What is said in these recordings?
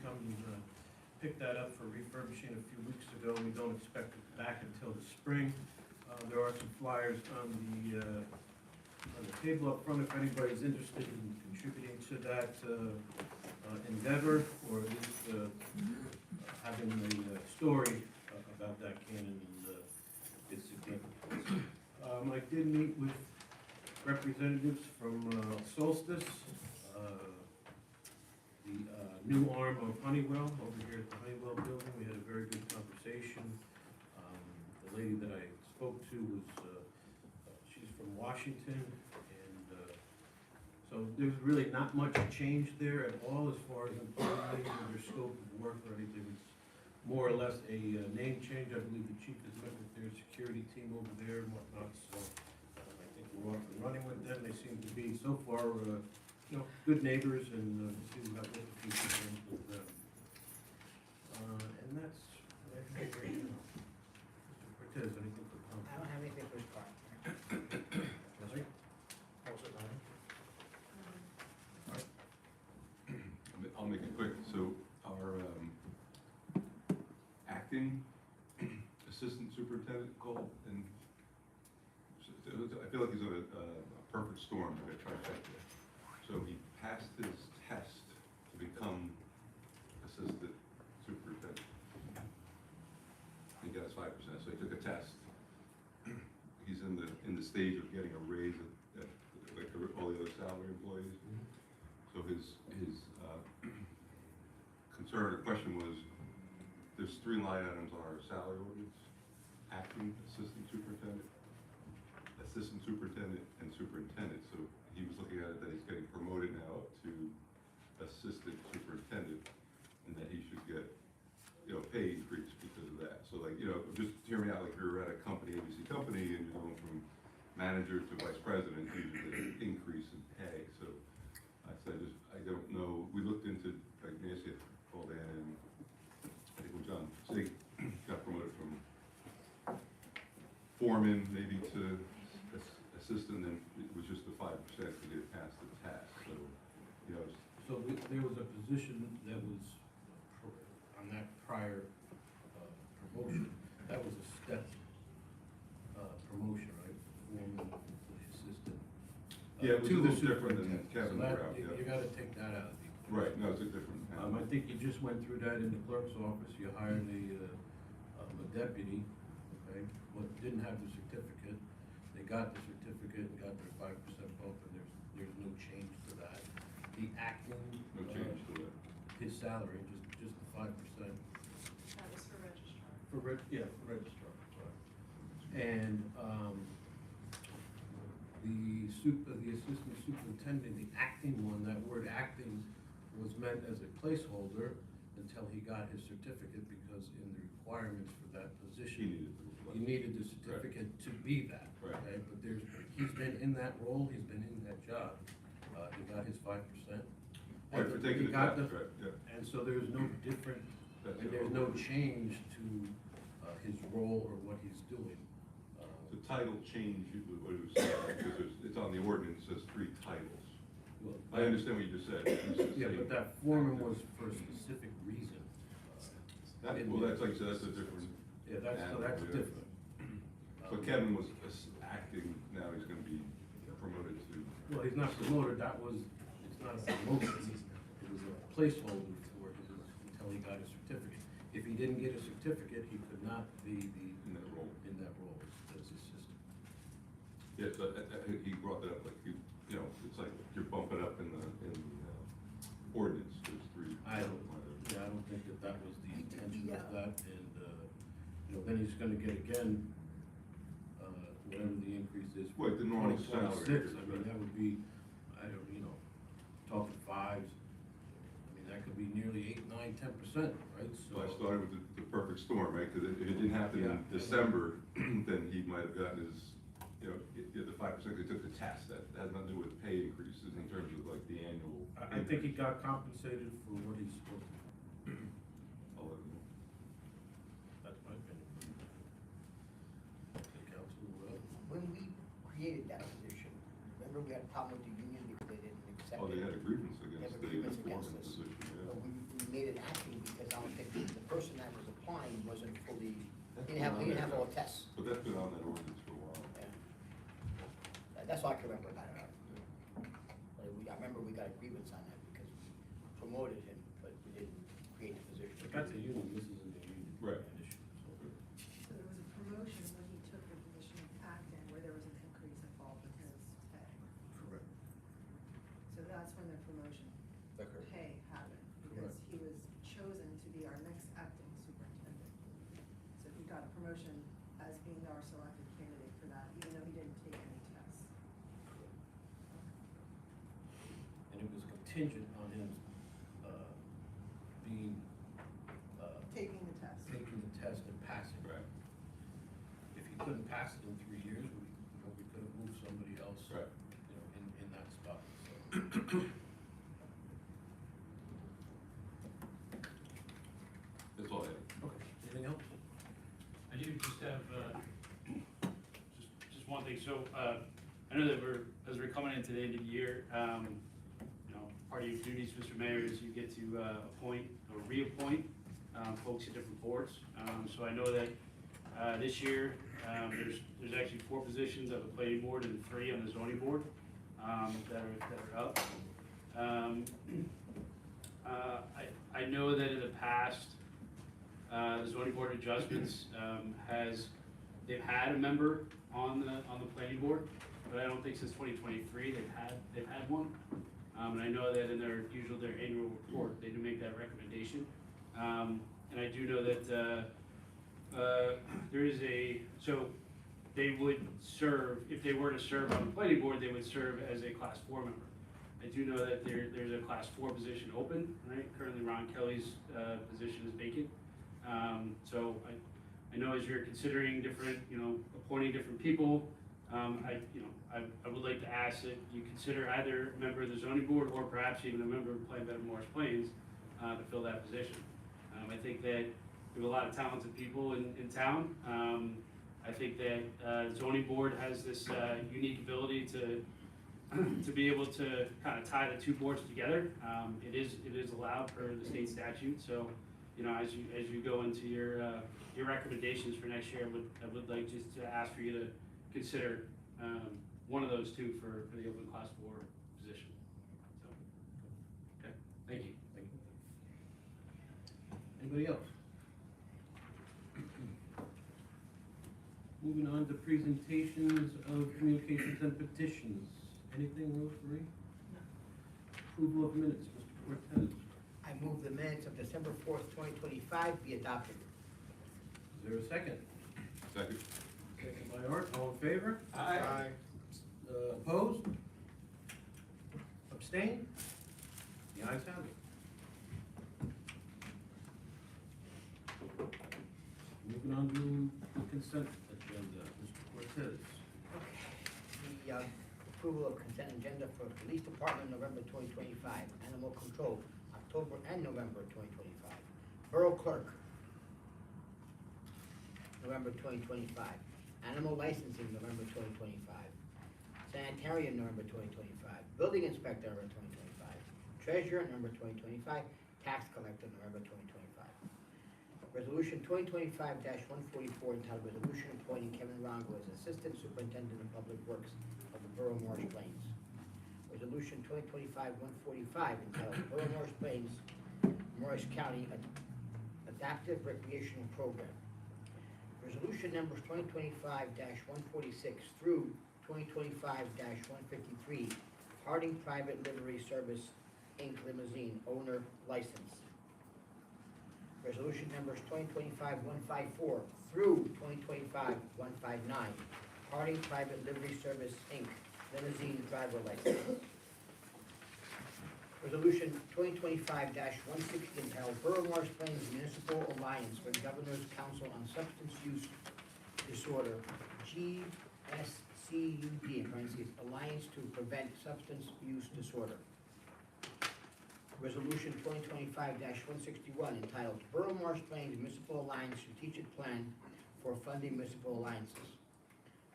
come and picked that up for refurbishing a few weeks ago. We don't expect it back until the spring. There are some flyers on the table up front if anybody's interested in contributing to that endeavor, or at least having a story about that cannon and its significance. I did meet with representatives from Solstice, the new arm of Honeywell over here at the Honeywell building. We had a very good conversation. The lady that I spoke to was, she's from Washington, and so there's really not much change there at all as far as employees and their scope of work or anything. It's more or less a name change. I believe the chief has met with their security team over there and whatnot, so I think we're off and running with them. They seem to be, so far, good neighbors, and see what the future brings with them. And that's what I think right now. Mr. Cortez, anything for comment? I don't have anything for his part. Right? I'll make it quick. So our acting assistant superintendent called, and I feel like he's on a perfect storm, like a trifecta. So he passed his test to become assistant superintendent. He got his 5%, so he took a test. He's in the stage of getting a raise at like all the other salary employees. So his concern or question was, there's 3 line items on our salary ordinance: acting assistant superintendent, and superintendent. So he was looking at it that he's getting promoted now up to assistant superintendent, and that he should get, pay increase because of that. So like, just hear me out, like if you're at a company, ABC company, and you're going from manager to vice president, you should get an increase in pay. So I don't know, we looked into, like Nancy had called in, and I think when John Sig got promoted from foreman maybe to assistant, and it was just the 5% because he had passed the test. So, So there was a position that was on that prior promotion, that was a step promotion, right? Foreman to the assistant. Yeah, it was to a the little different than superintendent. Kevin So that, Brown, yeah. you gotta take that out of the equation. Right, no, it's a different. I think you just went through that in the clerk's office. You hired a deputy, okay, but didn't have the certificate. They got the certificate and got their 5% bump, and there's no change to that. The acting, No change to it. his salary, just the 5%. That was for registrar. For registrar, right. And, the assistant superintendent, the acting one, that word acting was meant as a placeholder until he got his certificate, because in the requirements for that position, he needed the certificate to be that, Right. okay? But he's been in that role, he's been in that job, he got his 5%. Right, for taking He the got test, right, yeah. And so there's no different, That's and it. there's no change to his role or what he's doing. The title change, what it was saying, because it's on the ordinance, it says 3 titles. Well, I understand what you just said. It's the Yeah, same. but that foreman was for a specific reason. Well, that's like, so that's a different. Yeah, that's animal, yeah. different. So Kevin was acting, now he's gonna be promoted to. Well, he's not promoted, it's not a promotion, it was a placeholder for his, until he got a certificate. If he didn't get a certificate, he could not be In that role. as assistant. Yeah, so he brought that up, like, it's like you're bumping up in the ordinance, there's 3. I don't think that was the intention of that, and, then he's gonna get again, whatever the increase is. for What, the normal 2026. salary, I mean, right. that would be, talking 5s, I mean, that could be nearly 8, 9, 10%, right? So I started with the perfect storm, right, because if it didn't happen in Yeah. December, then he might have gotten his, the 5%, he took the test, that has nothing to do with pay increases in terms of like the annual. I think he got compensated for what he's supposed to do. I'll let him know. That's my opinion. Okay, Council, When we created that position, remember we had a problem with the union because they didn't accept it? Oh, they had a grievance They against have a the grievance foreman against us. position, yeah. So we made it active. That's He been on didn't there, have all tests. But that's been on that ordinance for a while. That's all I can remember about it. I remember we got a grievance on that because we promoted him, but we didn't create the position. But that's a union, this isn't a union. Right. issue, so. So there was a promotion when he took the position of acting, where there was an increase involved with his pay. Correct. So that's when the promotion Occurred. pay happened, because he was chosen to be our next acting superintendent. So he got a promotion as being our selected candidate for that, even though he didn't take any tests. And it was contingent on him, being, Taking the test. taking the test and passing. Right, If he couldn't pass it in 3 years, we could have moved somebody else, right. in that spot, so. That's all I have. Okay, anything else? I do just have, just one thing, so, I know that as we're coming into the end of the year, part of your duties, Mr. Mayor, is you get to, appoint or reappoint, folks at different boards. So I know that, this year, there's actually 4 positions of the planning board and 3 on the zoning board, that are up. I know that in the past, the zoning board of adjustments, they've had a member on the planning board, but I don't think since 2023 they've had one. And I know that in their annual report, they do make that recommendation. And I do know that, so they would serve, if they were to serve on the planning board, they would serve as a class 4 member. I do know that there's a class 4 position open, right? Currently Ron Kelly's, position is vacant. So I know as you're considering different, appointing different people, I would like to ask that you consider either a member of the zoning board or perhaps even a member of Plan Better Morris Plains, to fill that position. I think that we have a lot of talented people in town. I think that, zoning board has this, unique ability to be able to kind of tie the 2 boards together. It is allowed per the state statute, so, as you go into your recommendations for next year, I would like just to ask for you to consider, one of those 2 for the open class 4 position. So, okay, thank you. Thank you. Anybody else? Moving on to presentations of communications and petitions. Anything, Rosemarie? Approval of minutes, Mr. Cortez. I move the minutes of December 4th, 2025 be adopted. Is there a second? Second. Second by Art, all in favor? Aye. Opposed? Abstained? The ayes have it. Moving on to the consent agenda, Mr. Cortez. The approval of consent agenda for Police Department, November 2025. Animal Control, October and November 2025. Borough Clerk, November 2025. Animal Licensing, November 2025. Sanitarian, November 2025. Building Inspector, November 2025. Treasurer, November 2025. Tax Collector, November 2025. Resolution 2025-144 entitled Resolution appointing Kevin Rongo as Assistant Superintendent of Public Works of the Borough of Morris Plains. Resolution 2025-145 entitled Borough of Morris Plains, Morris County Adaptive Recreational Program. Resolution numbers 2025-146 through 2025-153, Harding Private Livery Service, Inc. Limousine Owner License. Resolution numbers 2025-154 through 2025-159, Harding Private Livery Service, Inc. Limousine Driver License. Resolution 2025-160 entitled Borough of Morris Plains Municipal Alliance for the Governor's Council on Substance Use Disorder, GSCUD, in parentheses, Alliance to Prevent Substance Use Disorder. Resolution 2025-161 entitled Borough of Morris Plains Municipal Alliance Strategic Plan for Funding Municipal Alliances.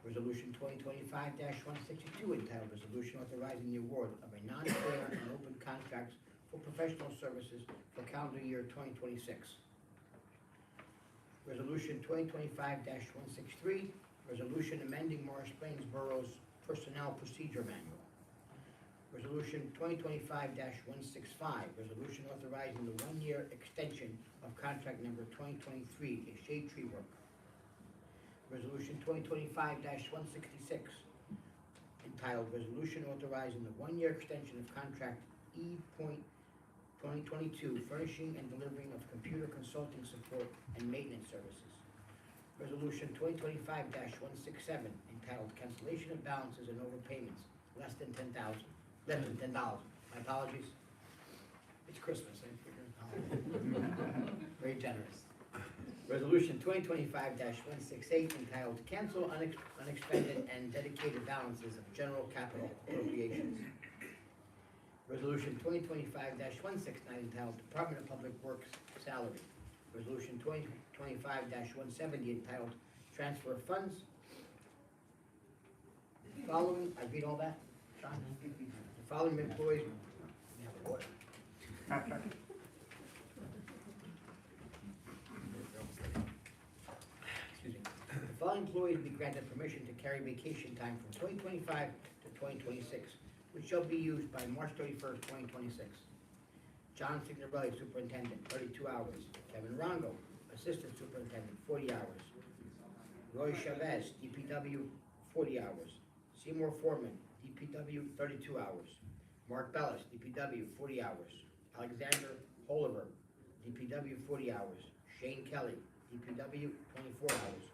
Resolution 2025-162 entitled Resolution authorizing the award of a non-fair and open contracts for professional services for calendar year 2026. Resolution 2025-163, resolution amending Morris Plains Borough's Personnel Procedure Manual. Resolution 2025-165, resolution authorizing the one-year extension of contract number 2023, a shade tree work. Resolution 2025-166, entitled Resolution Authorizing the One-Year Extension of Contract E.2022, Furnishing and Delivering of Computer Consulting Support and Maintenance Services. Resolution 2025-167, entitled Cancellation of Balances and Overpayments, less than $10. My apologies. It's Christmas, I figured. Very generous. Resolution 2025-168, entitled Cancel Unexpended and Dedicated Balances of General Capital Appropriations. Resolution 2025-169, entitled Department of Public Works Salary. Resolution 2025-170, entitled Transfer of Funds. Following, I read all that, Sean? The following employees, we have a water. Excuse me. The following employees will be granted permission to carry vacation time from 2025 to 2026, which shall be used by March 31st, 2026. John Signorelli, Superintendent, 32 hours. Kevin Rongo, Assistant Superintendent, 40 hours. Roy Chavez, DPW, 40 hours. Seymour Foreman, DPW, 32 hours. Mark Bellis, DPW, 40 hours. Alexander Oliver, DPW, 40 hours. Shane Kelly, DPW, 24 hours.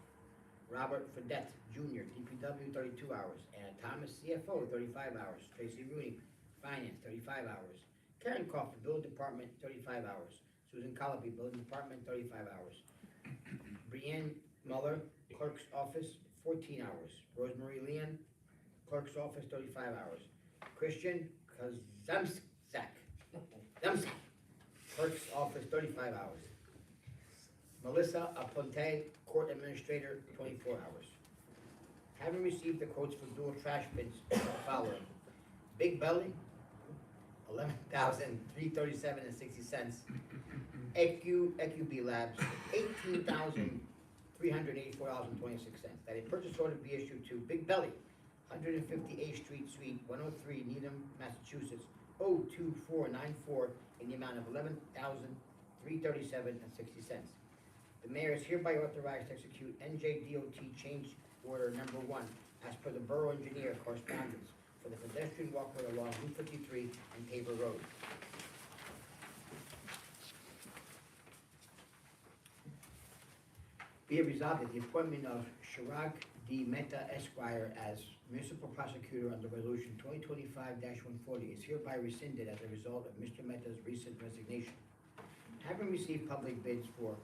Robert Fredette Jr., DPW, 32 hours. Anna Thomas, CFO, 35 hours. Tracy Rooney, Finance, 35 hours. Karen Kaufman, Building Department, 35 hours. Susan Colopy, Building Department, 35 hours. Brianne Muller, Clerk's Office, 14 hours. Rosemary Leon, Clerk's Office, 35 hours. Christian Kazumczak, Clerk's Office, 35 hours. Melissa Aponte, Court Administrator, 24 hours. Having received the quotes for dual trash bins, the following. Big Belly, $11,337.60. EQB Labs, $18,384.26. That a purchase order be issued to Big Belly, 158th Street, Suite 103, Needham, Massachusetts, 02494, in the amount of $11,337.60. The mayor is hereby authorized to execute NJDOT change order number 1 as per the borough engineer correspondence for the pedestrian walkway along Route 53 and Tabor Road. Be it resolved that the appointment of Chirag D. Mehta Esquire as municipal prosecutor under resolution 2025-140 is hereby rescinded as a result of Mr. Mehta's recent resignation. Having received public bids for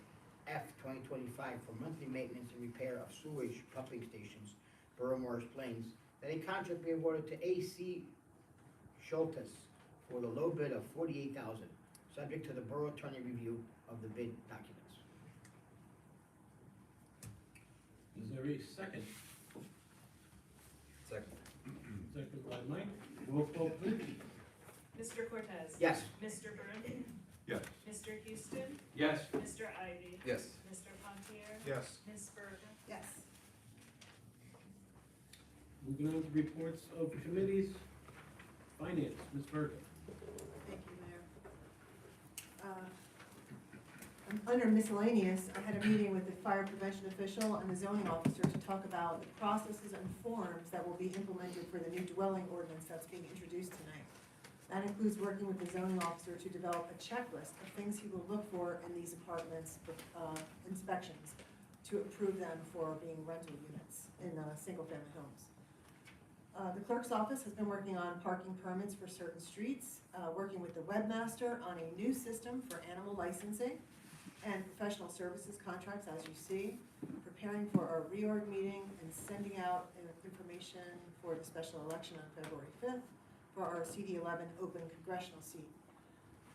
F 2025 for monthly maintenance and repair of sewage pumping stations, Borough Morris Plains, that a contract be awarded to A.C. Schultes for the low bid of $48,000, subject to the borough attorney review of the bid documents. Is there a second? Second. Second by Mike. Roll call, please. Mr. Cortez? Yes. Mr. Byrne? Yes. Mr. Houston? Yes. Mr. Ivy? Yes. Mr. Pontier? Yes. Ms. Bergen? Yes. Moving on to reports of committees. Finance, Ms. Bergen. Thank you, Mayor. Under miscellaneous, I had a meeting with the fire prevention official and the zoning officer to talk about the processes and forms that will be implemented for the new dwelling ordinance that's being introduced tonight. That includes working with the zoning officer to develop a checklist of things he will look for in these apartments, inspections, to approve them for being rental units in single-family homes. The clerk's office has been working on parking permits for certain streets, working with the webmaster on a new system for animal licensing and professional services contracts, as you see, preparing for our reorg meeting and sending out information for the special election on February 5th for our CD11 open congressional seat.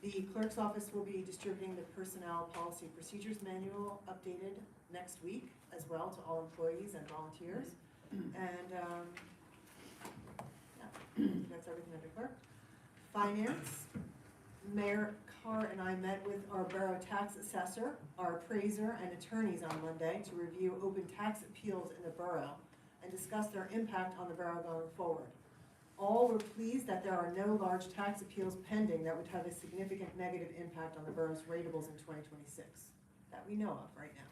The clerk's office will be distributing the personnel policy procedures manual updated next week as well to all employees and volunteers. And that's everything under clerk. Finance, Mayor Carr and I met with our borough tax assessor, our appraiser, and attorneys on Monday to review open tax appeals in the borough and discuss their impact on the borough going forward. All were pleased that there are no large tax appeals pending that would have a significant negative impact on the borough's ratables in 2026, that we know of right now.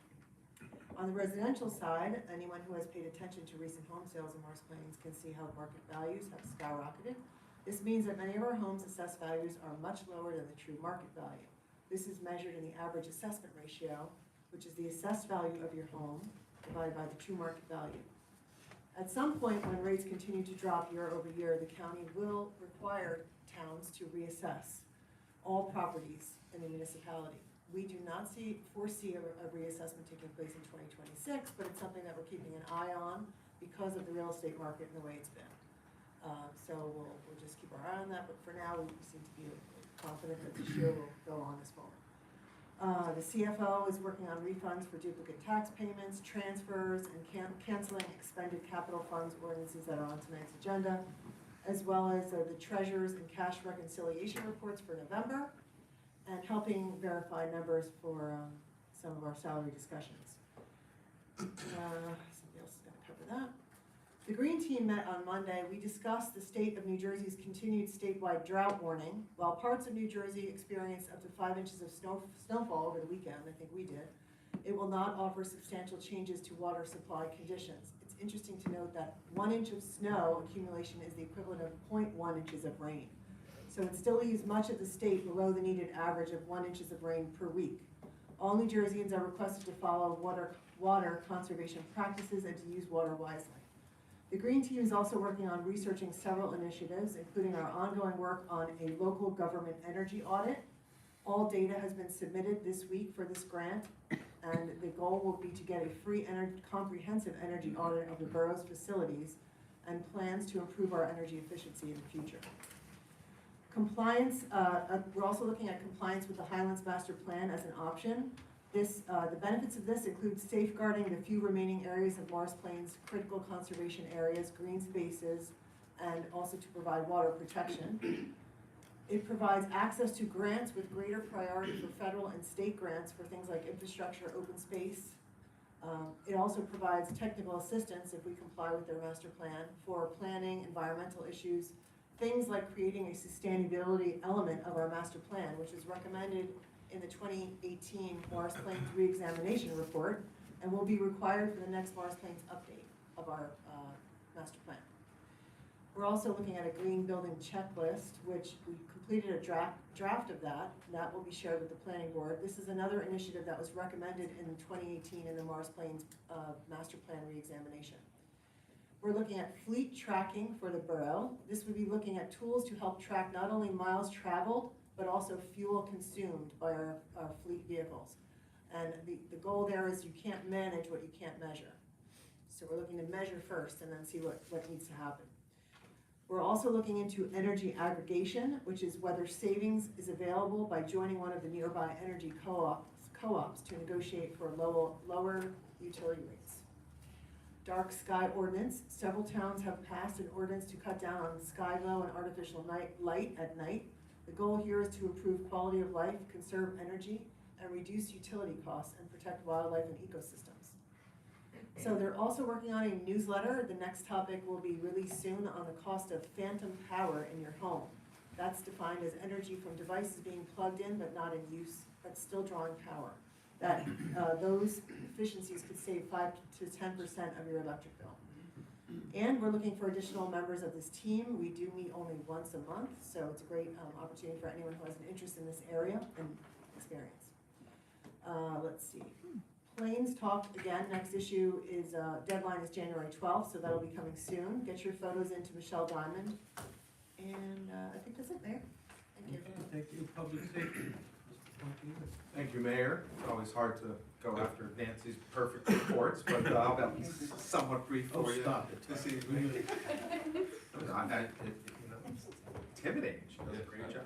On the residential side, anyone who has paid attention to recent home sales in Morris Plains can see how market values have skyrocketed. This means that many of our homes' assessed values are much lower than the true market value. This is measured in the average assessment ratio, which is the assessed value of your home divided by the true market value. At some point, when rates continue to drop year over year, the county will require towns to reassess all properties in the municipality. We do not foresee a reassessment taking place in 2026, but it's something that we're keeping an eye on because of the real estate market and the way it's been. So we'll just keep our eye on that, but for now, we seem to be confident that this year will go on as forward. The CFO is working on refunds for duplicate tax payments, transfers, and canceling expended capital funds ordinances that are on tonight's agenda, as well as the treasurer's and cash reconciliation reports for November, and helping verify numbers for some of our salary discussions. Somebody else is going to cover that. The Green Team met on Monday. We discussed the state of New Jersey's continued statewide drought warning. While parts of New Jersey experienced up to 5 inches of snowfall over the weekend, I think we did, it will not offer substantial changes to water supply conditions. It's interesting to note that 1 inch of snow accumulation is the equivalent of 0.1 inches of rain. So it still leaves much of the state below the needed average of 1 inch of rain per week. All New Jerseyans are requested to follow water conservation practices and to use water wisely. The Green Team is also working on researching several initiatives, including our ongoing work on a local government energy audit. All data has been submitted this week for this grant, and the goal will be to get a free comprehensive energy audit of the borough's facilities and plans to improve our energy efficiency in the future. Compliance, we're also looking at compliance with the Highlands Master Plan as an option. The benefits of this include safeguarding the few remaining areas of Morris Plains' critical conservation areas, green spaces, and also to provide water protection. It provides access to grants with greater priority for federal and state grants for things like infrastructure, open space. It also provides technical assistance if we comply with their master plan for planning, environmental issues, things like creating a sustainability element of our master plan, which is recommended in the 2018 Morris Plains Reexamination Report, and will be required for the next Morris Plains update of our master plan. We're also looking at a green building checklist, which we completed a draft of that. That will be shared with the planning board. This is another initiative that was recommended in 2018 in the Morris Plains master plan reexamination. We're looking at fleet tracking for the borough. This would be looking at tools to help track not only miles traveled, but also fuel consumed by our fleet vehicles. And the goal there is you can't manage what you can't measure. So we're looking to measure first and then see what needs to happen. We're also looking into energy aggregation, which is whether savings is available by joining one of the nearby energy co-ops to negotiate for lower utility rates. Dark sky ordinance. Several towns have passed an ordinance to cut down on sky glow and artificial light at night. The goal here is to improve quality of life, conserve energy, and reduce utility costs and protect wildlife and ecosystems. So they're also working on a newsletter. The next topic will be released soon on the cost of phantom power in your home. That's defined as energy from devices being plugged in but not in use, but still drawing power. That those efficiencies could save 5 to 10% of your electric bill. And we're looking for additional members of this team. We do meet only once a month, so it's a great opportunity for anyone who has an interest in this area and experience. Let's see. Plains Talk, again, next issue is, deadline is January 12th, so that'll be coming soon. Get your photos into Michelle Diamond. And I think that's it, Mayor. Thank you. Thank you, Public Safety. Mr. Fontaine. Thank you, Mayor. It's always hard to go after Nancy's perfect reports, but I'll be somewhat brief for you Stop it. this evening. It's intimidating. She does a great job.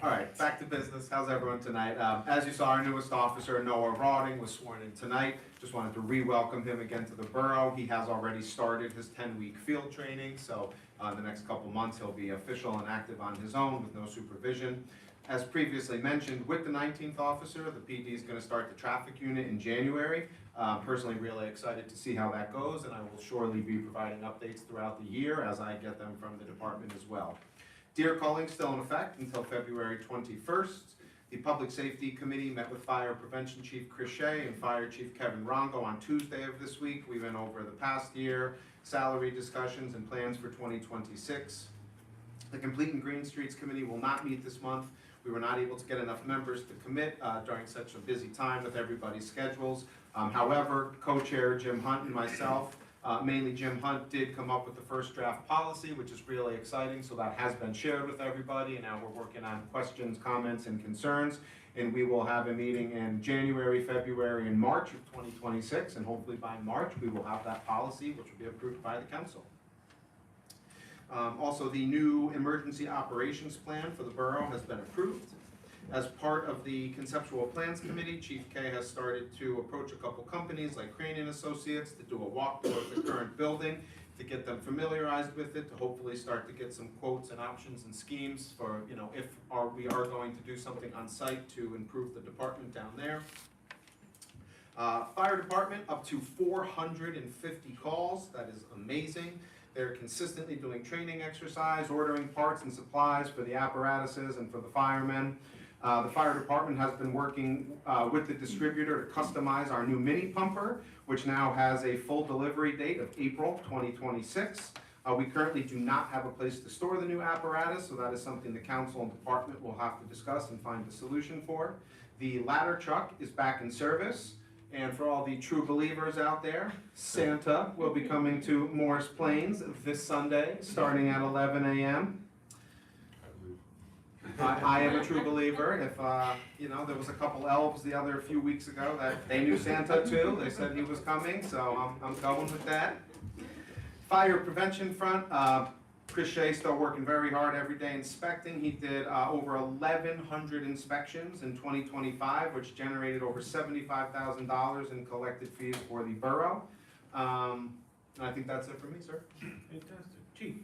All right, back to business. How's everyone tonight? As you saw, our newest officer, Noah Rawding, was sworn in tonight. just wanted to re-welcome him again to the borough. He has already started his 10-week field training, so the next couple months he'll be official and active on his own with no supervision. As previously mentioned, with the 19th officer, the PD is going to start the traffic unit in January. Personally really excited to see how that goes, and I will surely be providing updates throughout the year as I get them from the department as well. Deer culling still in effect until February 21st. The Public Safety Committee met with Fire Prevention Chief Chris Shea and Fire Chief Kevin Rongo on Tuesday of this week. We went over the past year, salary discussions, and plans for 2026. The Complete and Green Streets Committee will not meet this month. We were not able to get enough members to commit during such a busy time with everybody's schedules. However, co-chair Jim Hunt and myself, mainly Jim Hunt, did come up with the first draft policy, which is really exciting. So that has been shared with everybody, and now we're working on questions, comments, and concerns. And we will have a meeting in January, February, and March of 2026, and hopefully by March we will have that policy, which will be approved by the council. Also, the new emergency operations plan for the borough has been approved. As part of the conceptual plans committee, Chief K has started to approach a couple companies like Crane and Associates to do a walkthrough of the current building, to get them familiarized with it, to hopefully start to get some quotes and options and schemes for, if we are going to do something on site to improve the department down there. Fire department, up to 450 calls. That is amazing. They're consistently doing training exercise, ordering parts and supplies for the apparatuses and for the firemen. The fire department has been working with the distributor to customize our new mini pumper, which now has a full delivery date of April 2026. We currently do not have a place to store the new apparatus, so that is something the council and department will have to discuss and find a solution for. The ladder truck is back in service. And for all the true believers out there, Santa will be coming to Morris Plains this Sunday, starting at 11 a.m. I am a true believer. If, there was a couple elves the other few weeks ago that they knew Santa too. They said he was coming, so I'm going with that. Fire prevention front, Chris Shea still working very hard every day inspecting. He did over 1,100 inspections in 2025, which generated over $75,000 in collected fees for the borough. And I think that's it for me, sir. Fantastic. Chief?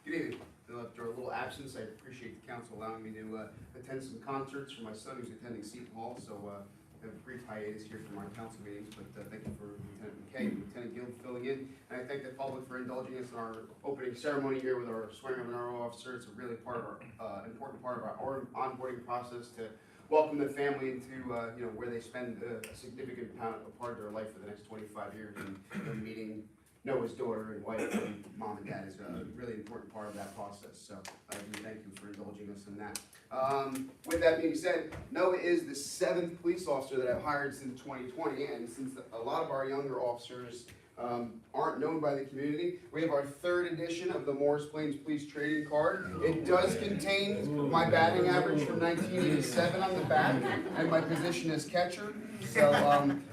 Good evening. After a little absence, I appreciate the council allowing me to attend some concerts for my son who's attending Seton Hall. So I have a brief hiatus here from our council meetings, but thank you for Lieutenant McKay and Lieutenant Guild filling in. And I thank the public for indulging us in our opening ceremony here with our swearing of an RO officer. It's a really important part of our onboarding process to welcome the family into where they spend a significant part of their life for the next 25 years, and meeting Noah's daughter and wife and mom and dad is a really important part of that process. So I do thank you for indulging us in that. With that being said, Noah is the 7th police officer that I've hired since 2020, and since a lot of our younger officers aren't known by the community, we have our 3rd edition of the Morris Plains Police Trading Card. It does contain my batting average from 1987 on the back and my position as catcher. So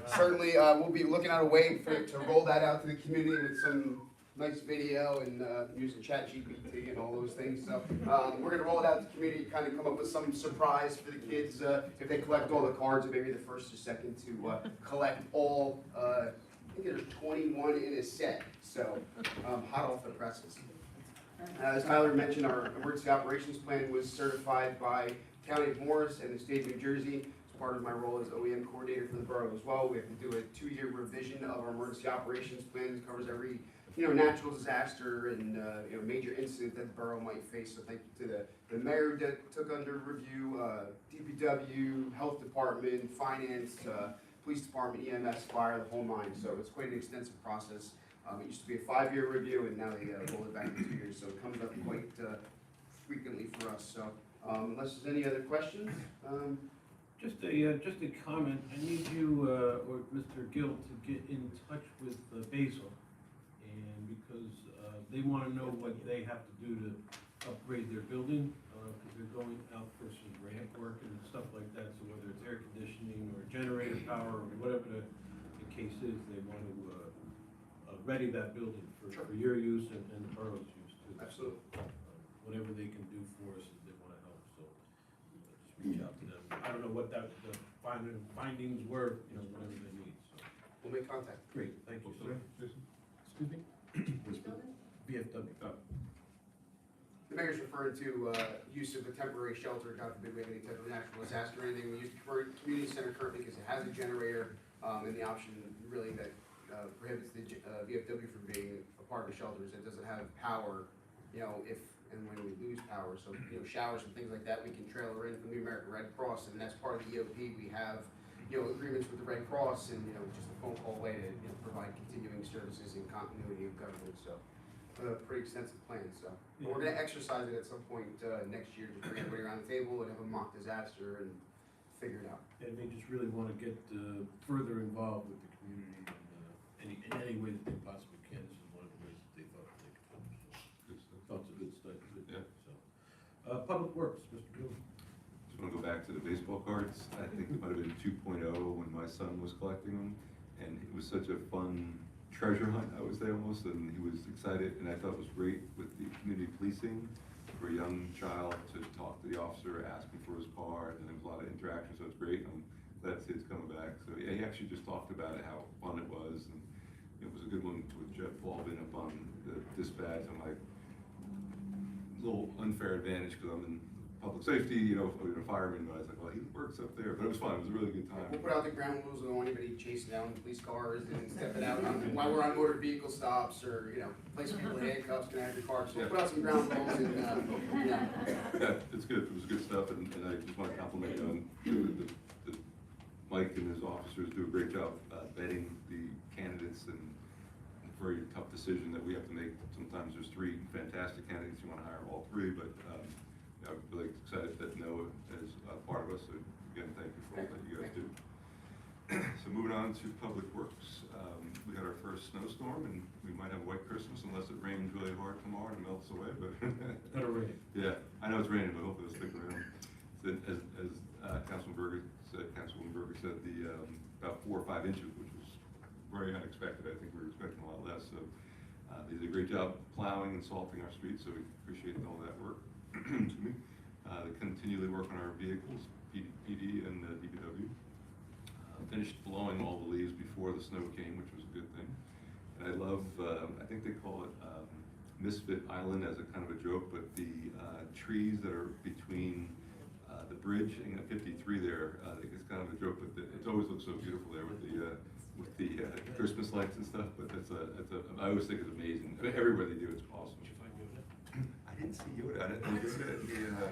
certainly we'll be looking at a way to roll that out to the community with some nice video and using ChatGPT and all those things. So we're going to roll it out to the community, kind of come up with some surprise for the kids if they collect all the cards, or maybe the 1st or 2nd to collect all. I think there's 21 in a set, so hot off the presses. As Tyler mentioned, our emergency operations plan was certified by County of Morris and the state of New Jersey. As part of my role as OEM coordinator for the borough as well, we have to do a 2-year revision of our emergency operations plan. It covers every natural disaster and major incident that the borough might face. So thank you to the mayor that took under review, DPW, health department, finance, police department, EMS, fire, the whole nine. So it's quite an extensive process. It used to be a 5-year review, and now they rolled it back to 2 years. So it comes up quite frequently for us. So unless there's any other questions. Just a comment. I need you or Mr. Gill to get in touch with Basil, and because they want to know what they have to do to upgrade their building, because they're going out for some ramp work and stuff like that. So whether it's air conditioning or generator power or whatever the case is, they want to ready that building for your use and the borough's use too. Absolutely. So, whatever they can do for us, they want to help. So just reach out to them. I don't know what the findings were, whatever they need. So we'll make contact. Great, thank you, sir. Jason? Excuse me? Which building? VFW. The mayor's referring to, use of a temporary shelter, God forbid we have any type of natural disaster or anything. We use the community center currently because it has a generator, and the option really that, prohibits the, VFW from being a part of the shelter is it doesn't have power, you know, if and when we lose power. So, you know, showers and things like that, we can trailer in from the American Red Cross, and that's part of the EOP. We have, you know, agreements with the Red Cross and, you know, just a phone call away to, you know, provide continuing services and continuity of government, so. Pretty extensive plan, so. But we're gonna exercise it at some point, next year, to bring everybody around the table and have a mock disaster and figure it out. And they just really want to get further involved with the community in any way that they possibly can. This is one of the ways that they thought they could help. So, Good stuff. thought it's a good study, good Yeah. thing, so. Public Works, Mr. Gill. Just wanna go back to the baseball cards. I think it might have been 2.0 when my son was collecting them, and it was such a fun treasure hunt. I was there almost, and he was excited, and I thought it was great with the community policing for a young child to talk to the officer, ask him for his card, and there was a lot of interaction, so it's great. I'm glad to see it's coming back. So yeah, he actually just talked about it, how fun it was, and it was a good one with Jeff Baldwin up on the dispatch. I'm like, little unfair advantage because I'm in public safety, you know, being a fireman, but I was like, well, he works up there, but it was fun. It was a really good time. We'll put out the ground rules, we don't want anybody chasing down police cars and stepping out while we're on motor vehicle stops or, you know, placing people in handcuffs, gonna have your car. So we'll put out some ground rules and, yeah. Yeah, it's good, it was good stuff, and I just want to compliment the Mike and his officers do a great job vetting the candidates, and a very tough decision that we have to make. Sometimes there's three fantastic candidates, you want to hire all three, but I'm really excited that Noah is part of us, so again, thank you for all that you guys do. So moving on to Public Works, we had our first snowstorm, and we might have a white Christmas unless it rains really hard tomorrow and melts away, but. Gonna rain. Yeah, I know it's raining, but hopefully it'll stick around. So as Councilman Berger said, the, about 4 or 5 inches, which was very unexpected. I think we were expecting a lot less, so, they did a great job plowing and salting our streets, so we appreciate all that work. Excuse me. They continually work on our vehicles, PD and DPW. Finished blowing all the leaves before the snow came, which was a good thing. And I love, I think they call it Misfit Island as a kind of a joke, but the trees that are between the bridge and 53 there, I think it's kind of a joke, but it always looks so beautiful there with the Christmas lights and stuff, but I always think it's amazing. I mean, everywhere they do, it's awesome. Did you find Yoda? I didn't see Yoda, I didn't see Yoda in the,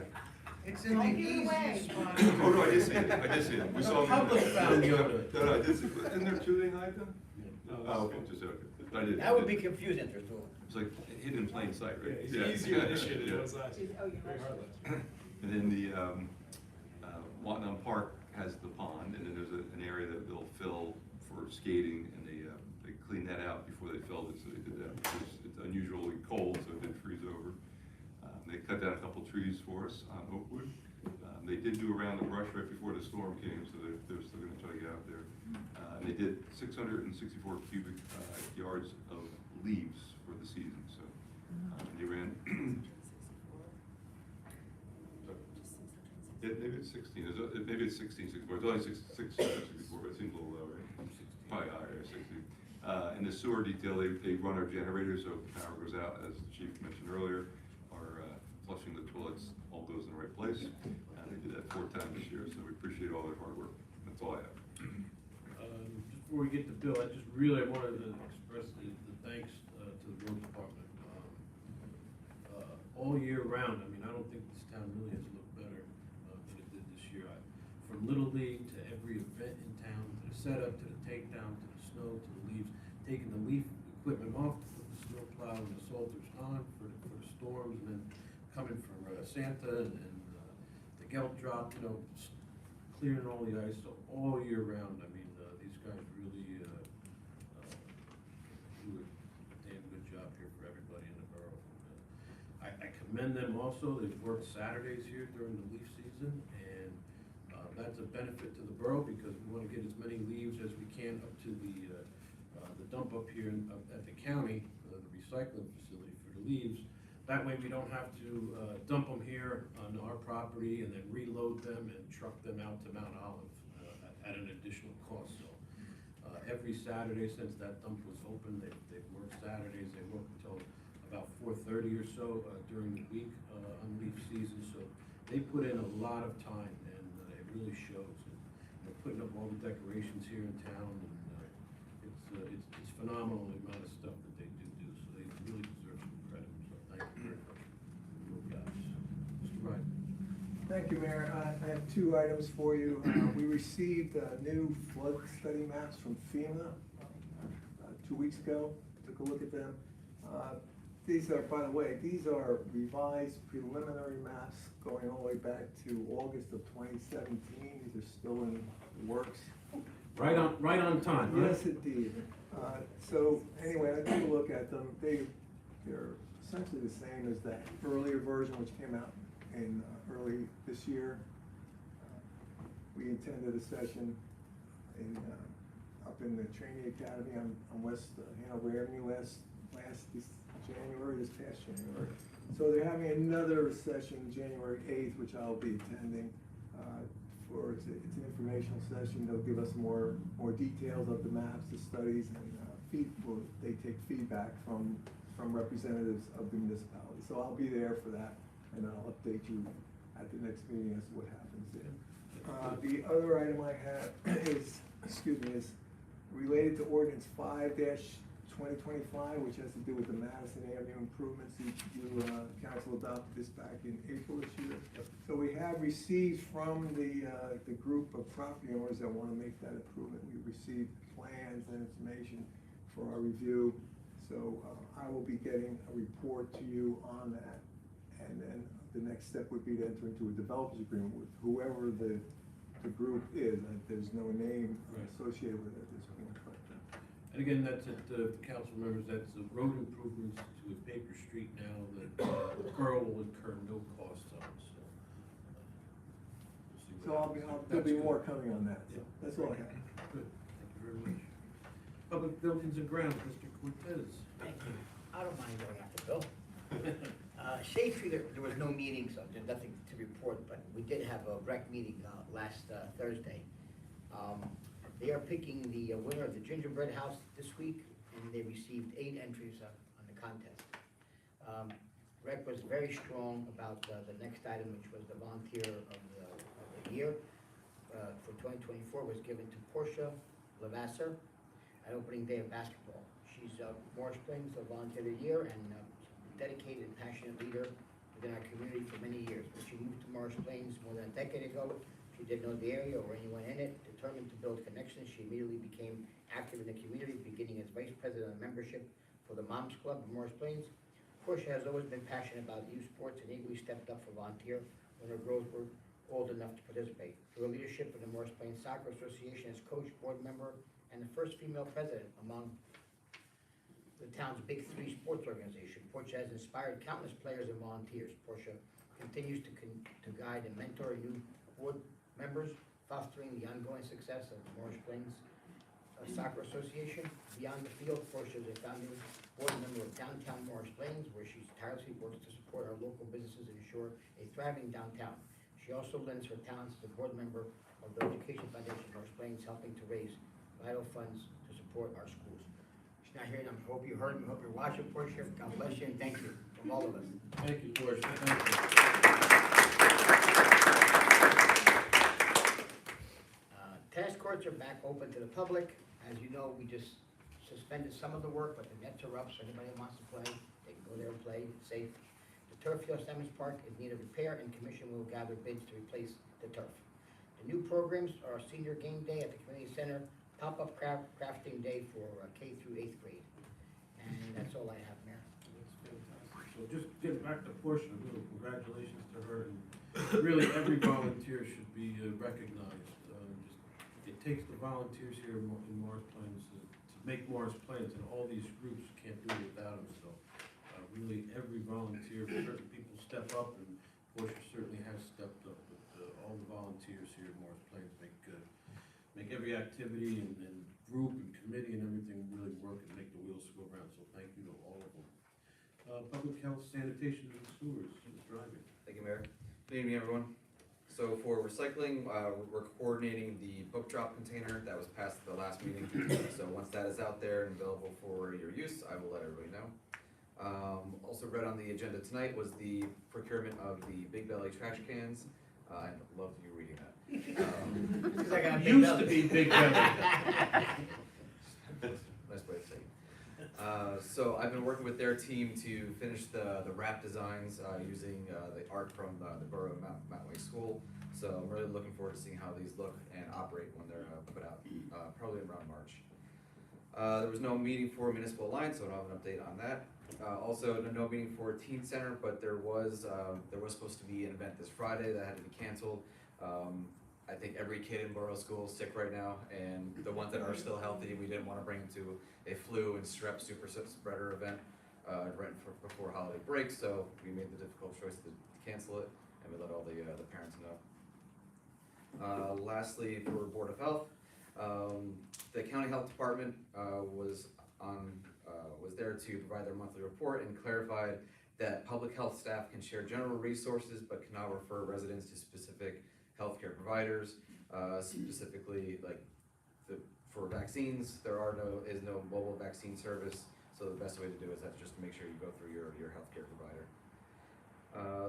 It's in the Don't give it away. easiest spot. oh, no, I did see it, We saw him. Public found Yoda. No, I did see, isn't there 2 they hide them? Yeah. Oh, okay, just, okay. But I did. That would be confusing if there's two. It's like hidden in plain sight, right? It's easier this year than it was last year. Oh, you Very hard last year. And then the, Watnam Park has the pond, and then there's an area that they'll fill for skating, and they cleaned that out before they filled it, so they did that, because it's unusually cold, so it did freeze over. They cut down a couple trees for us on Oakwood. They did do around the brush right before the storm came, so they're still gonna try to get out there. And they did 664 cubic yards of leaves for the season, so, they ran. Yeah, maybe it's 16, maybe it's 1664, it's only 664, but it seems a little low, right? Probably higher, 60. And the sewer detail, they run our generators, so if the power goes out, as the chief mentioned earlier, our flushing the toilets all goes in the right place. They did that 4 times this year, so we appreciate all their hard work. That's all I have. Just before we get to Bill, I wanted to express the thanks to the road department. All year round, I mean, I don't think this town really has looked better than it did this year. From Little League to every event in town, to the setup, to the takedown, to the snow, to the leaves, taking the leaf equipment off to put the snow plow and the salters on for the storms, and then coming from Santa and the gelt drop, you know, clearing all the ice, so all year round. I mean, these guys really do a damn good job here for everybody in the borough. I commend them also. They've worked Saturdays here during the leaf season, and that's a benefit to the borough because we want to get as many leaves as we can up to the dump up here at the county, the recycling facility for the leaves. That way we don't have to dump them here on our property and then reload them and truck them out to Mount Olive at an additional cost. So every Saturday since that dump was open. They've worked Saturdays, they work until about 4:30 or so during the week on leaf season. So they put in a lot of time, and it really shows. And, they're putting up all the decorations here in town, and it's phenomenal the amount of stuff that they do. So they really deserve some credit. So thank you very much, you guys. Mr. Ryan. Thank you, Mayor. I have two items for you. We received new flood study maps from FEMA 2 weeks ago. Took a look at them. These are, by the way, these are revised preliminary maps going all the way back to August of 2017. These are still in the works. Right on time, huh? Yes, indeed. So anyway, I took a look at them. They're essentially the same as that earlier version, which came out in early this year. We attended a session up in the training academy on West Hanover Avenue last this past January. So they're having another session January 8th, which I'll be attending. It's an informational session. They'll give us more details of the maps, the studies, and they take feedback from representatives of the municipality. So I'll be there for that, and I'll update you at the next meeting as to what happens there. The other item I have is related to ordinance 5-2025, which has to do with the Madison Avenue improvements. Council adopted this back in April this year. So we have received from the group of property owners that want to make that improvement. We received plans and information for our review. So I will be getting a report to you on that. And then the next step would be to enter into a developers agreement with whoever the group is. There's no name associated with it at this point. And again, that's at, council members, that's the road improvements to a paper street now that the borough will incur no cost on, so. We'll see So what happens. there'll That's be good. more coming on that. So Yeah. that's all I have. Good, thank you very much. Public buildings and grounds, Mr. Cortez. Thank you. I don't mind going after Bill. Shade Tree, there was no meeting, so there's nothing to report, but we did have a rec meeting last Thursday. They are picking the winner of the gingerbread house this week, and they received 8 entries on the contest. Rec was very strong about the next item, which was the volunteer of the year for 2024 was given to Portia Lavasser at opening day of basketball. She's Morris Springs, a volunteer of the year, and dedicated and passionate leader within our community for many years. When she moved to Morris Plains more than a decade ago, she didn't know the area or anyone in it. Determined to build connections, she immediately became active in the community, beginning as vice president of membership for the Moms Club of Morris Plains. Portia has always been passionate about youth sports and eagerly stepped up for volunteer when her girls were old enough to participate. Through her leadership in the Morris Plains Soccer Association as coach, board member, and the first female president among the town's big 3 sports organization, Portia has inspired countless players and volunteers. Portia continues to guide and mentor new board members, fostering the ongoing success of the Morris Plains Soccer Association. Beyond the field, Portia is a founding board member of Downtown Morris Plains, where she tirelessly works to support our local businesses and ensure a thriving downtown. She also lends her talents as a board member of the Education Foundation of Morris Plains, helping to raise vital funds to support our schools. She's not here, and I hope you heard me, hope you're watching, Portia. God bless you, and thank you from all of us. Thank you, Portia, thank you. Tennis courts are back open to the public. As you know, we just suspended some of the work, but the nets are up, so anybody who wants to play, they can go there and play, it's safe. The turf field at Stemmons Park is in need of repair, and commission will gather bids to replace the turf. The new programs are senior game day at the community center, pop-up crafting day for K through 8th grade. And that's all I have, Mayor. That's fantastic. So just getting back to Portia, a little congratulations to her, and really every volunteer should be recognized. It takes the volunteers here in Morris Plains to make Morris Plains, and all these groups can't do it without them, so really every volunteer, certain people step up, and Portia certainly has stepped up, but all the volunteers here in Morris Plains make every activity and group and committee and everything really work and make the wheels go around, so thank you to all of them. Public health, sanitation, and sewers, Mr. Ivey. Thank you, Mayor. Good evening, everyone. So for recycling, we're coordinating the book drop container that was passed at the last meeting. So once that is out there and available for your use, I will let everybody know. Also read on the agenda tonight was the procurement of the Big Belly trash cans. I loved you reading that. Because I got a big Used belly. to be Big Belly. Nice way to say it. So I've been working with their team to finish the wrap designs using the art from the Borough of Mountain Way School. So I'm really looking forward to seeing how these look and operate when they're put out, probably around March. There was no meeting for Municipal Alliance, so I don't have an update on that. Also, no meeting for Teen Center, but there was supposed to be an event this Friday that had to be canceled. I think every kid in Borough School is sick right now, and the ones that are still healthy, we didn't want to bring them to a flu and strep super spreader event right before holiday break, so we made the difficult choice to cancel it, and we let all the parents know. Lastly, for Board of Health, the County Health Department was there to provide their monthly report and clarified that public health staff can share general resources but cannot refer residents to specific healthcare providers, specifically like for vaccines. There is no mobile vaccine service, so the best way to do it is just to make sure you go through your healthcare provider.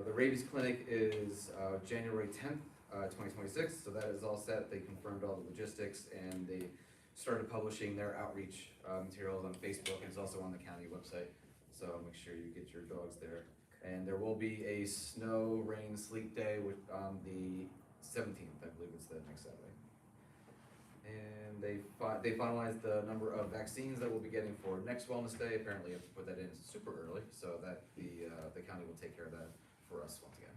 The rabies clinic is January 10th, 2026, so that is all set. They confirmed all the logistics and they started publishing their outreach materials on Facebook, and it's also on the county website, so make sure you get your dogs there. And there will be a snow, rain, sleet day on the 17th, I believe it's the next Saturday. And they finalized the number of vaccines that we'll be getting for next Wellness Day. Apparently you have to put that in super early, so that the county will take care of that for us once again.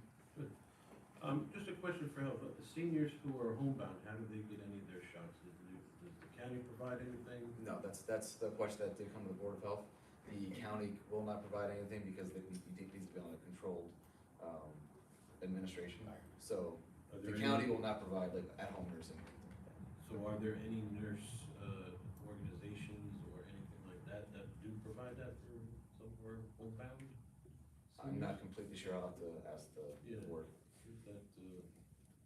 Just a question for help. The seniors who are homebound, how do they get any of their shots? Does the county provide anything? No, that's the question that did come to the Board of Health. The county will not provide anything because it needs to be on a controlled administration. So Are the there county any, will not provide like at-home nursing. so are there any nurse organizations or anything like that that do provide that for some who are homebound? I'm not completely sure. I'll have to ask the Yeah. board.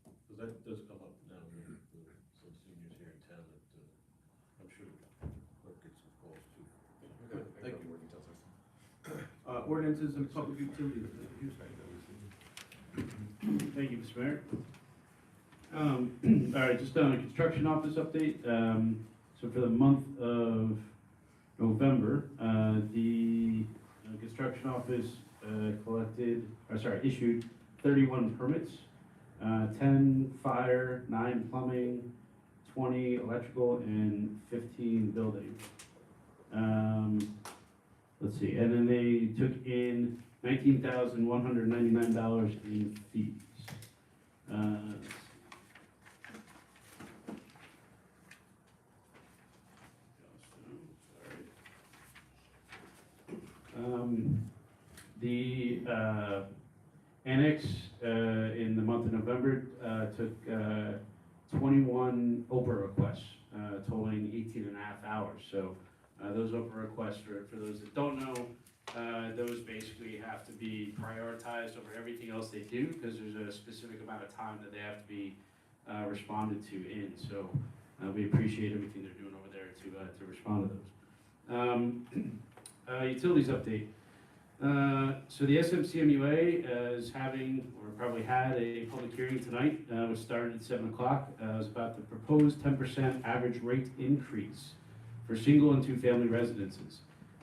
Because that does come up now with some seniors here in town that I'm sure clerk gets some calls too. Okay, Thank you. more details next time. Ordinances and public utilities, Mr. Houston. Thank you, Mr. Mayor. All right, just on a construction office update. So for the month of November, the construction office issued 31 permits, 10 fire, 9 plumbing, 20 electrical, and 15 building. Let's see, and then they took in $19,199 in fees. The annex in the month of November took 21 OPA requests, totaling 18 and a half hours. So those OPA requests, for those that don't know, those basically have to be prioritized over everything else they do because there's a specific amount of time that they have to be responded to in. So we appreciate everything they're doing over there to respond to those. Utilities update. So the SMCMUA is having, or probably had, a public hearing tonight. It was started at 7 o'clock. It was about the proposed 10% average rate increase for single and two-family residences.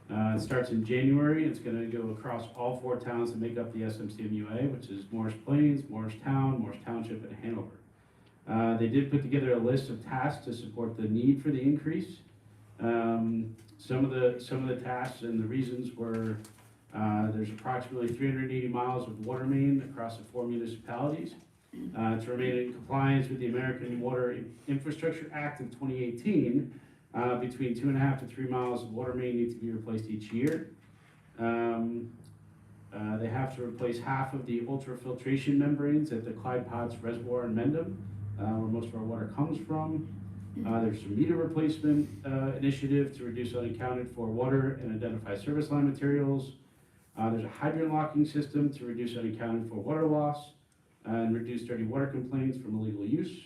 It starts in January. It's going to go across all 4 towns that make up the SMCMUA, which is Morris Plains, Morristown, Morris Township, and Hanover. They did put together a list of tasks to support the need for the increase. Some of the tasks and the reasons were there's approximately 380 miles of water main across the 4 municipalities. To remain in compliance with the American Water Infrastructure Act of 2018, between 2.5 to 3 miles of water main need to be replaced each year. They have to replace half of the ultrafiltration membranes at the Clyde Potts Reservoir in Mendham, where most of our water comes from. There's some meter replacement initiative to reduce unaccounted for water and identify service line materials. There's a hydrant locking system to reduce unaccounted for water loss. and reduce dirty water complaints from illegal use.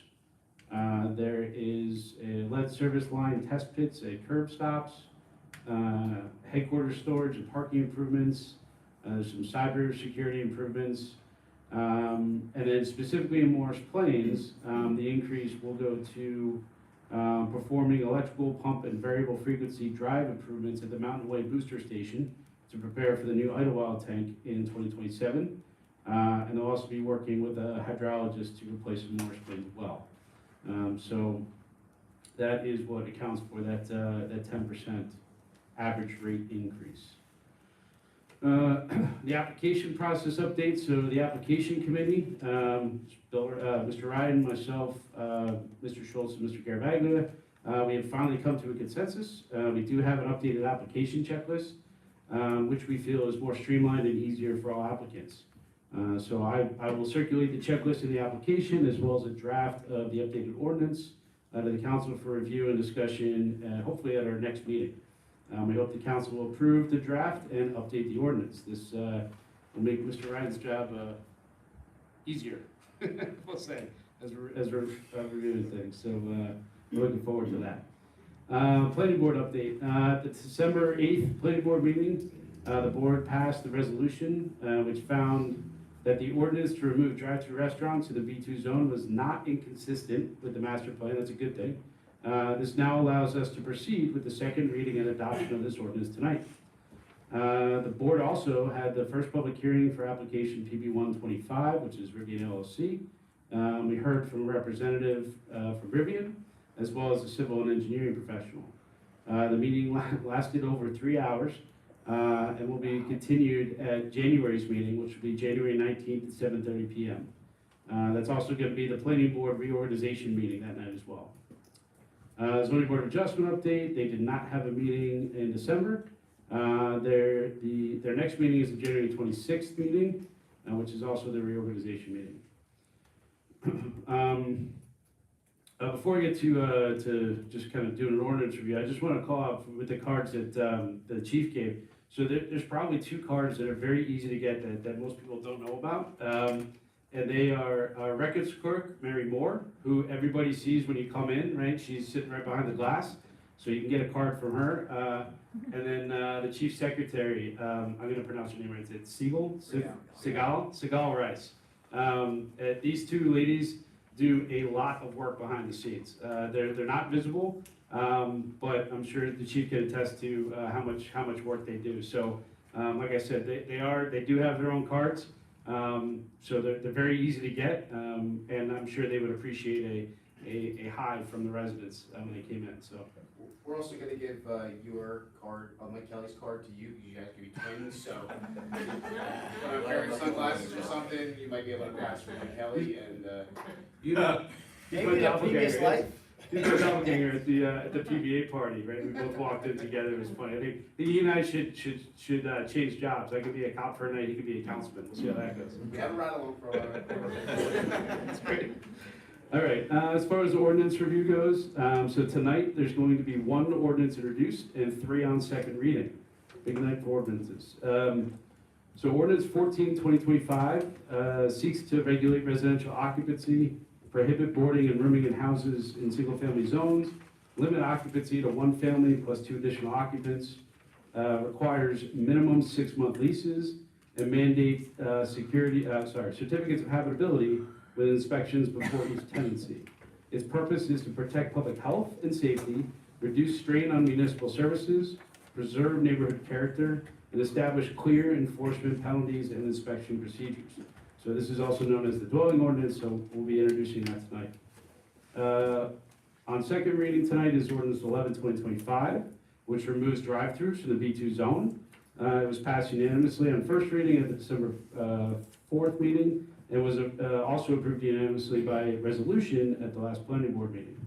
There is a lead service line test pits at curb stops, headquarters storage and parking improvements, some cyber security improvements. And then specifically in Morris Plains, the increase will go to performing electrical pump and variable frequency drive improvements at the Mountain Way Booster Station to prepare for the new Idlewild tank in 2027. And they'll also be working with a hydrologist to replace a Morris Plains well. So that is what accounts for that 10% average rate increase. The application process update, so the application committee, Mr. Ryan, myself, Mr. Schultz, and Mr. Garavaglia, we have finally come to a consensus. We do have an updated application checklist, which we feel is more streamlined and easier for all applicants. So I will circulate the checklist in the application as well as a draft of the updated ordinance to the council for review and discussion, hopefully at our next meeting. We hope the council will approve the draft and update the ordinance. This will make Mr. Ryan's job easier, we'll say, as we're reviewing things. So we're looking forward to that. Planning board update. The December 8th planning board meeting, the board passed the resolution which found that the ordinance to remove drive-through restaurants in the B2 zone was not inconsistent with the master plan. That's a good thing. This now allows us to proceed with the second reading and adoption of this ordinance tonight. The board also had the first public hearing for application PB 125, which is Rivian LLC. We heard from a representative from Rivian, as well as a civil and engineering professional. The meeting lasted over 3 hours and will be continued at January's meeting, which will be January 19th at 7:30 p.m. That's also going to be the planning board reorganization meeting that night as well. Zoning Board of Adjustment update, they did not have a meeting in December. Their next meeting is the January 26th meeting, which is also the reorganization meeting. Before I get to just kind of doing an ordinance review, I just want to call out with the cards that the chief gave. So there's probably 2 cards that are very easy to get that most people don't know about. And they are records clerk, Mary Moore, who everybody sees when you come in, right? She's sitting right behind the glass, so you can get a card from her. And then the chief secretary, I'm gonna pronounce her name right, it's Sigal Rice. These 2 ladies do a lot of work behind the scenes. They're not visible, but I'm sure the chief can attest to how much work they do. So, like I said, they do have their own cards. So they're very easy to get, and I'm sure they would appreciate a hi from the residents when they came in, so. We're also gonna give your card, Mike Kelly's card to you, because you guys can be twins, so when I'm wearing sunglasses or something, you might be able to pass for Mike Kelly, and Maybe a previous life. He's a doppelganger at the PBA party, right? We both walked in together. It was funny. I think he and I should change jobs. I could be a cop for a night. He could be a councilman. We'll see how that goes. we have a ride along for a while. That's great. All right. As far as the ordinance review goes, so tonight there's going to be 1 ordinance introduced and 3 on second reading. Big night for ordinances. So ordinance 14/2025 seeks to regulate residential occupancy, prohibit boarding and rooming in houses in single-family zones, limit occupancy to 1 family plus 2 additional occupants, requires minimum 6-month leases, and mandate certificates of habitability with inspections before each tenancy. Its purpose is to protect public health and safety, reduce strain on municipal services, preserve neighborhood character, and establish clear enforcement penalties and inspection procedures. So this is also known as the dwelling ordinance, so we'll be introducing that tonight. On second reading tonight is ordinance 11/2025, which removes drive-throughs from the B2 zone. It was passed unanimously on first reading at the December 4th meeting, and was also approved unanimously by resolution at the last planning board meeting.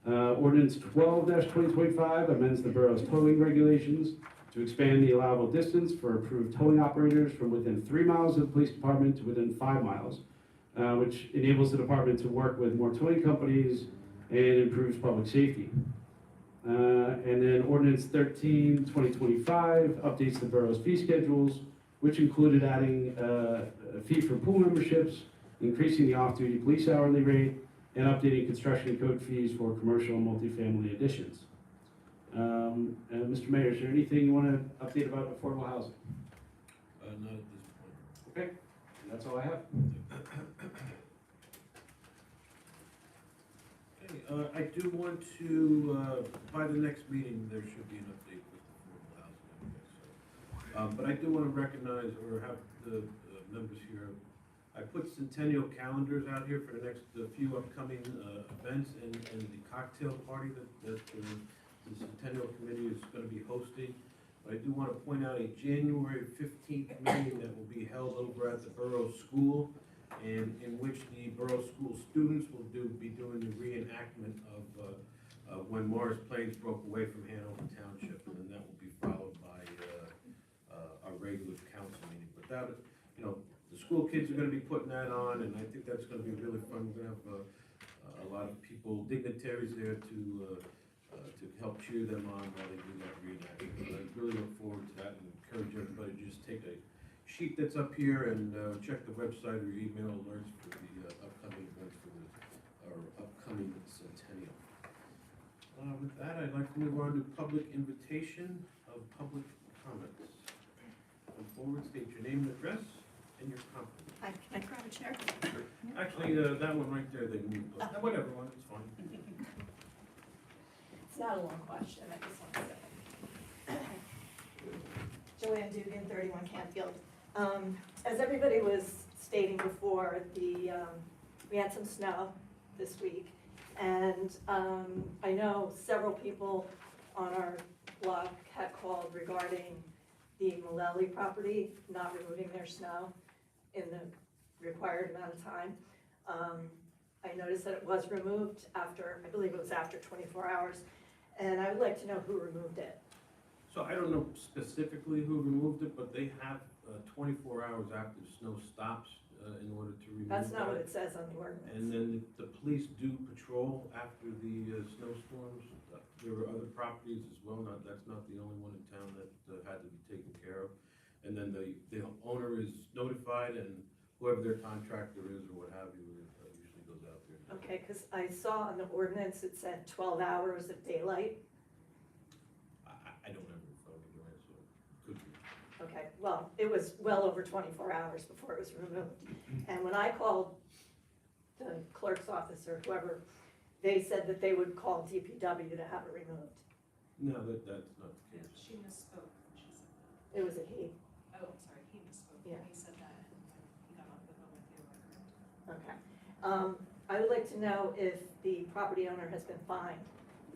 Ordinance 12/2025 amends the borough's towing regulations to expand the allowable distance for approved towing operators from within 3 miles of the police department to within 5 miles, which enables the department to work with more towing companies and improves public safety. And then ordinance 13/2025 updates the borough's fee schedules, which included adding a fee for pool memberships, increasing the off-duty police hourly rate, and updating construction code fees for commercial and multifamily additions. Mr. Mayor, is there anything you want to update about affordable housing? Not at this point. Okay, that's all I have. Okay, I do want to, by the next meeting, there should be an update with affordable housing, anyway, so. But I do want to recognize, or have the members here, I put centennial calendars out here for the next few upcoming events and the cocktail party that the Centennial Committee is going to be hosting. But I do want to point out a January 15th meeting that will be held over at the Borough School, and in which the Borough School students will be doing the reenactment of when Morris Plains broke away from Hanover Township, and then that will be followed by our regular council meeting. But that, the school kids are gonna be putting that on, and I think that's gonna be really fun. We're gonna have a lot of people, dignitaries there to help cheer them on while they do that reenactment. So I really look forward to that, and encourage everybody to just take a sheet that's up here and check the website or email alerts for the upcoming events for our upcoming centennial. With that, I'd like to move on to public invitation of public comments. Come forward, state your name and address and your comment. Hi, can I grab a chair? Actually, that one right there, they moved, whatever one, it's fine. It's not a long question, I just want to say. Joanne Dugan, 31 Canfield. As everybody was stating before, we had some snow this week, and I know several people on our block had called regarding the Mullally property not removing their snow in the required amount of time. I noticed that it was removed after, I believe it was after 24 hours, and I would like to know who removed it. So I don't know specifically who removed it, but they have 24 hours after the snow stops in order to remove That's not what that. it says on the ordinance. And then the police do patrol after the snowstorms. There were other properties as well, that's not the only one in town that had to be taken care of. And then the owner is notified, and whoever their contractor is or what have you usually goes out there. Okay, because I saw on the ordinance, it said 12 hours of daylight. I don't have it in front of me, right, so it could be. Okay, well, it was well over 24 hours before it was removed. And when I called the clerk's office or whoever, they said that they would call DPW to have it removed. No, that's not the case. She misspoke when she said that. It was a he. Oh, sorry, he misspoke. Yeah. He said that, and he got off the phone with you, correct? Okay. I would like to know if the property owner has been fined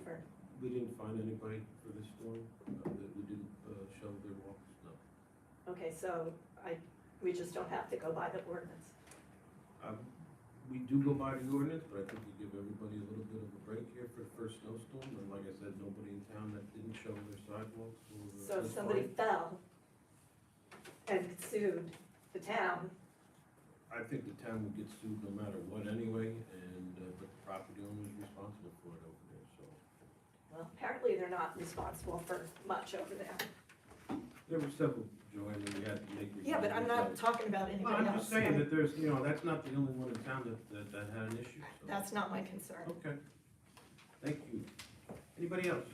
for, We didn't find anybody for this storm, we didn't shovel their walks, no. okay, so we just don't have to go by the ordinance. We do go by the ordinance, but I think we give everybody a little bit of a break here for the first snowstorm, and like I said, nobody in town that didn't shovel their sidewalks or. So if was somebody fined. fell and sued the town, I think the town would get sued no matter what anyway, and, but the property owner is responsible for it over there, so. well, apparently they're not responsible for much over there. There were several, Joanne, that we had to make. Yeah, but I'm not talking about Well, anybody else. I'm just saying that there's, that's not the only one in town that had an issue, so. That's not my concern. Okay. Thank you. Anybody else?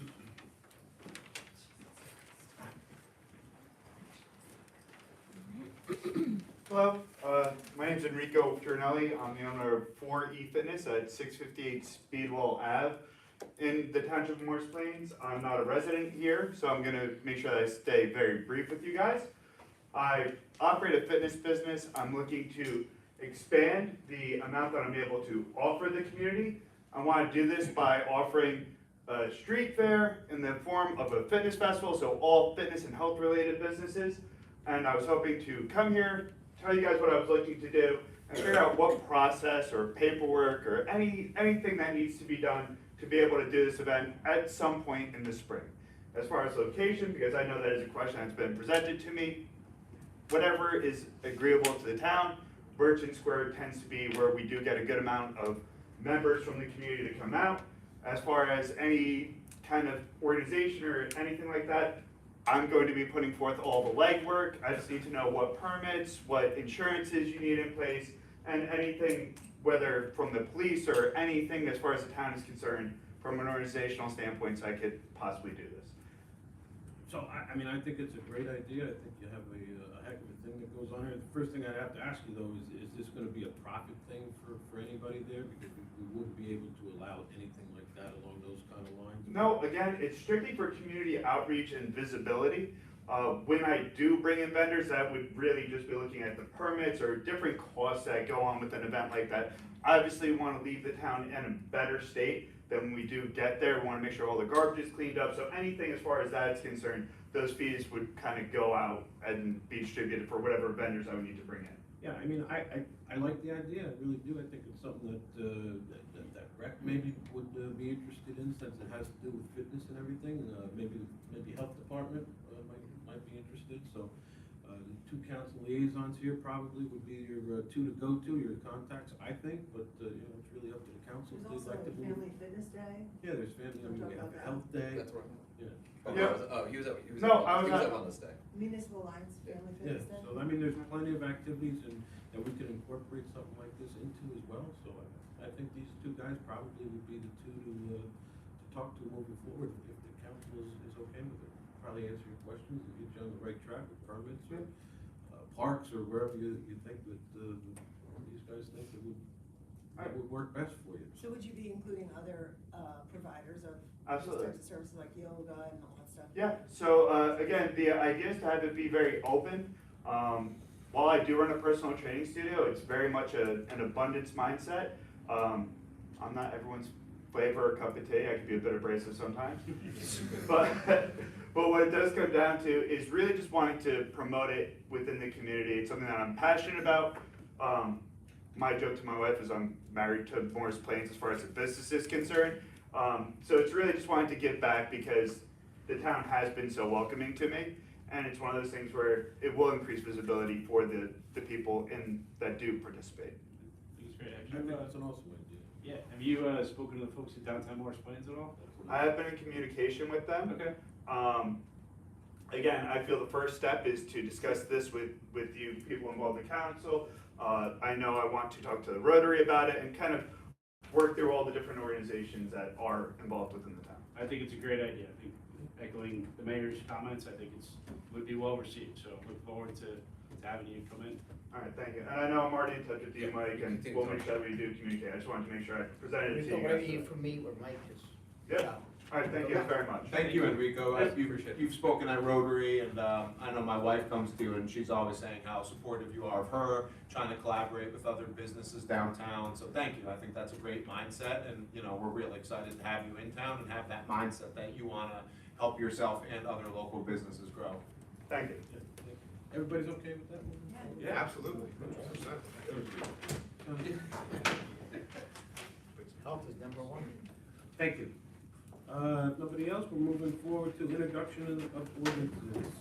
Hello, my name's Enrico Fiornelli. I'm the owner of 4E Fitness at 658 Speedwell Ave in the Township of Morris Plains. I'm not a resident here, so I'm gonna make sure that I stay very brief with you guys. I operate a fitness business. I'm looking to expand the amount that I'm able to offer the community. I wanna do this by offering a street fair in the form of a fitness festival, so all fitness and health related businesses. And I was hoping to come here, tell you guys what I was looking to do, and figure out what process or paperwork or anything that needs to be done to be able to do this event at some point in the spring. As far as location, because I know that is a question that's been presented to me, whatever is agreeable to the town, Birchen Square tends to be where we do get a good amount of members from the community to come out. As far as any kind of organization or anything like that, I'm going to be putting forth all the legwork. I just need to know what permits, what insurances you need in place, and anything, whether from the police or anything as far as the town is concerned, from an organizational standpoint, so I could possibly do this. So, I mean, I think it's a great idea. I think you have a heck of a thing that goes on here. The first thing I'd have to ask you though is this gonna be a profit thing for anybody there? Because we wouldn't be able to allow anything like that along those kind of lines. No, again, it's strictly for community outreach and visibility. When I do bring in vendors, that would really just be looking at the permits or different costs that go on with an event like that. Obviously, we want to leave the town in a better state than when we do get there. We want to make sure all the garbage is cleaned up. So anything as far as that is concerned, those fees would kind of go out and be distributed for whatever vendors I would need to bring in. Yeah, I mean, I like the idea, I really do. I think it's something that rec maybe would be interested in, since it has to do with fitness and everything. Maybe health department might be interested, so the two council liaisons here probably would be your two to go to, your contacts, I think, but you know, it's really up to the council if There's they'd also like to a move. Family Fitness Day. Yeah, there's family, I mean, we have a health day. That's right. Yeah. Oh, he was at No, I was he was not. at Wellness Day. Municipal Alliance Family Yeah, Fitness Day. so I mean, there's plenty of activities and that we can incorporate something like this into as well, so I think these two guys probably would be the two to talk to moving forward if the council is okay with it. Probably answer your questions and get you on the right track with permits or parks or wherever you think that these guys think that would work best for you. So would you be including other providers of Absolutely. these types of services like yoga and all that stuff? Yeah, so again, the idea is to have it be very open. While I do run a personal training studio, it's very much an abundance mindset. I'm not everyone's flavor or cup of tea. I can be a bit abrasive sometimes. But what it does come down to is really just wanting to promote it within the community. It's something that I'm passionate about. My joke to my wife is I'm married to Morris Plains as far as the business is concerned. So it's really just wanting to give back because the town has been so welcoming to me. And it's one of those things where it will increase visibility for the people that do participate. It's great. I Have think you, that's an awesome idea. yeah, have you spoken to the folks at Downtown Morris Plains at all? I have been in communication with them. Okay. Again, I feel the first step is to discuss this with you people involved in council. I know I want to talk to the Rotary about it and kind of work through all the different organizations that are involved within the town. I think it's a great idea. I think echoing the mayor's comments, I think would be well received, so look forward to having you come in. All right, thank you. And I know I'm already in touch with you, Yeah, Mike, and continue we'll to make sure that we do communicate. I just wanted to make sure I presented it to you Whatever guys. you need from me or Mike, just. Yep. All right, thank you very much. Thank you, Enrico. Yes, appreciate it. You've spoken at Rotary, and I know my wife comes to you, and she's always saying how supportive you are of her, trying to collaborate with other businesses downtown. So thank you. I think that's a great mindset, and you know, we're really excited to have you in town and have that mindset that you want to help yourself and other local businesses grow. Thank you. Yeah, thank you. Everybody's okay with that? Yeah, absolutely. Health is number one. Thank you. If nobody else, we're moving forward to introduction of ordinances.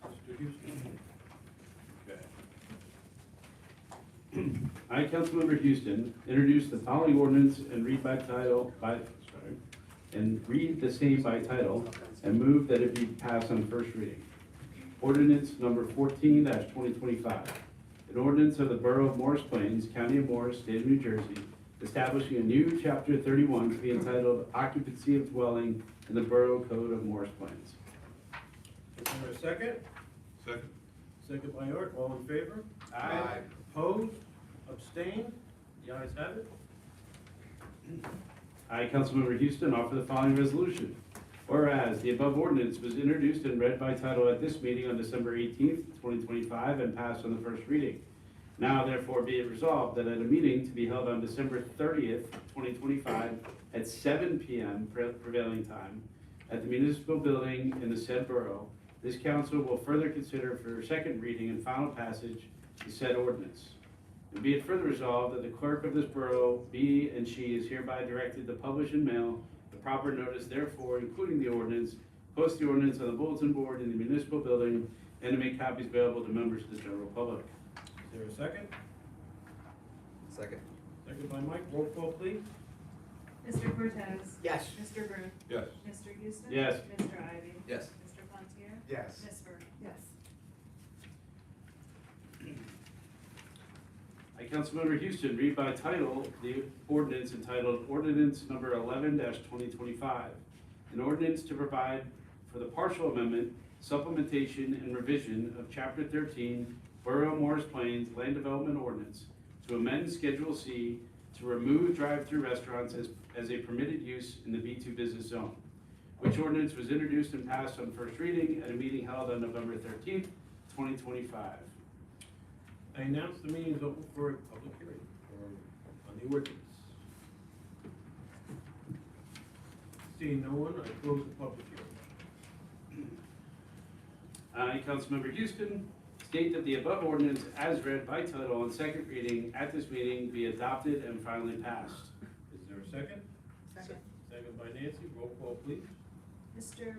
Mr. Houston. Okay. I, Councilmember Houston, introduce the following ordinance and read the same by title and move that it be passed on first reading. Ordinance number 14-2025. An ordinance of the Borough of Morris Plains, County of Morris, State of New Jersey, establishing a new chapter 31 to be entitled Occupancy of Dwelling in the Borough Code of Morris Plains. Is there a second? Second. Second by Art, all in favor? Aye. Opposed? Abstained? The ayes have it. I, Councilmember Houston, offer the following resolution. Whereas the above ordinance was introduced and read by title at this meeting on December 18th, 2025, and passed on the first reading. Now therefore be it resolved that at a meeting to be held on December 30th, 2025, at 7 p.m. prevailing time, at the municipal building in the said borough, this council will further consider for second reading and final passage the said ordinance. And be it further resolved that the clerk of this borough be and she is hereby directed to publish and mail the proper notice therefore, including the ordinance, post the ordinance on the bulletin board in the municipal building, and to make copies available to members of the general public. Is there a second? Second. Second by Mike, roll call please. Mr. Cortez? Yes. Mr. Booth? Yes. Mr. Houston? Yes. Mr. Ivy? Yes. Mr. Pontier? Yes. Ms. Bird? Yes. I, Councilmember Houston, read by title the ordinance entitled Ordinance Number 11-2025. An ordinance to provide for the partial amendment, supplementation, and revision of Chapter 13, Borough of Morris Plains Land Development Ordinance to amend Schedule C to remove drive-through restaurants as a permitted use in the B2 business zone, which ordinance was introduced and passed on first reading at a meeting held on November 13th, 2025. I announce the meeting is open for a public hearing on the ordinance. Seeing no one, I close the public hearing. I, Councilmember Houston, state that the above ordinance as read by title on second reading at this meeting be adopted and finally passed. Is there a second? Second. Second by Nancy, roll call please. Mr.